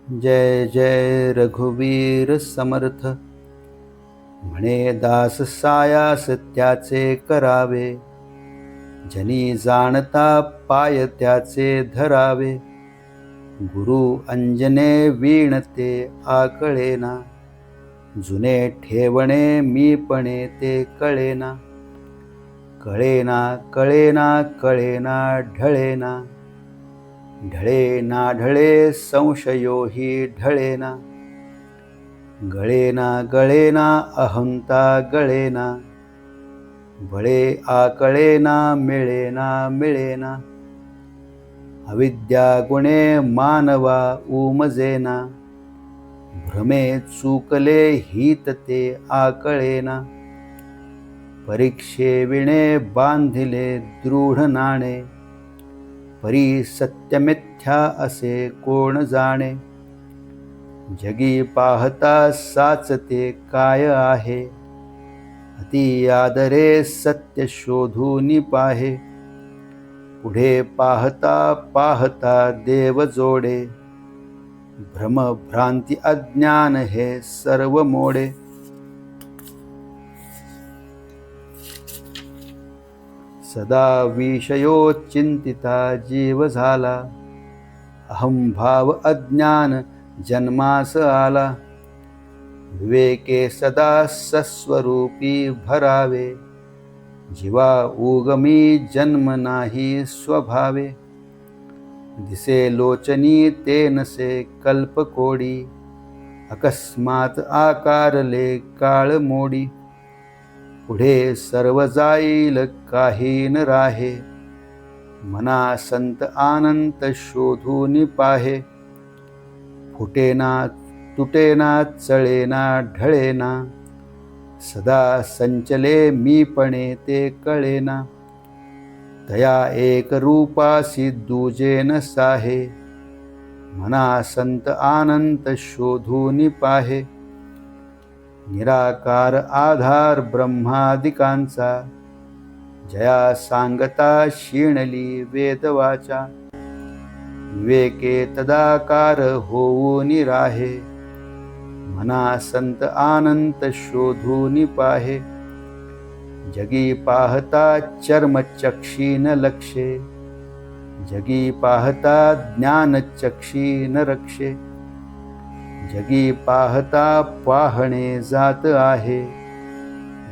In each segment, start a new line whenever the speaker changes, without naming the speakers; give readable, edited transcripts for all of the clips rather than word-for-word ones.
जय जय रघुवीर समर्थ। म्हणे दास सायास त्याचे करावे, जनी जाणता पाय त्याचे धरावे। गुरु अंजने वीणते आकळेना, जुने ठेवणे मीपणे ते कळेना। कळेना कळेना कळेना ढळेना, ढळेना ढळे संशयोही ढळेना। गळेना गळेना अहंता गळेना, बळे आकळेना मिळेना मिळेना। अविद्या गुणे मानवा उमजेना, भ्रमे चुकले हित ते आकळेना। परीक्षे विणे बांधिले दृढ नाणे, परी सत्य मिथ्या असे कोण जाणे। जगी पाहता साचते काय आहे, अति आदरे सत्य शोधून पाहे। पुढे पाहता पाहता देव जोडे, भ्रम भ्रांती अज्ञान हे सर्व मोडे। सदा विषयो चिंतिता जीव झाला, अहंभाव अज्ञान जन्मास आला। विवेके सदा सस्वरूपी भरावे, जीवा उगमी जन्म नाही स्वभावे। दिसे लोचनी ते नसे कल्पकोडी, अकस्मात आकारले काळ मोडी। पुढे सर्व जाईल काही न राहे, मना संत अनंत शोधून पाहे। फुटेना तुटेना चळेना ढळेना, सदा संचले मीपणे ते कळेना। तया एक रूपासी दुजे न साहे, मना संत अनंत शोधून पाहे। निराकार आधार ब्रह्मादिकांचा, जया सांगता शिणली वेदवाचा। विवेके तदाकार होऊन राहे, मना संत अनंत शोधून पाहे। जगी पाहता चर्मचक्षी न लक्षे, जगी पाहता ज्ञानचक्षी न रक्षे। जगी पाहता पाहणे जात आहे,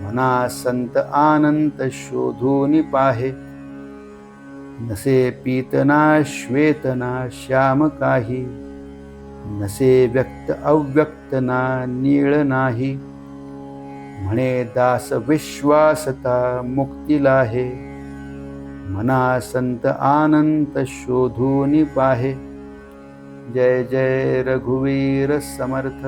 मना संत अनंत शोधून पाहे। नसे पीतना श्वेतना श्याम काही, नसे व्यक्त अव्यक्त ना नीळ नाही। म्हणे दास विश्वासता मुक्तीला हे, मना संत अनंत शोधून पाहे। जय जय रघुवीर समर्थ।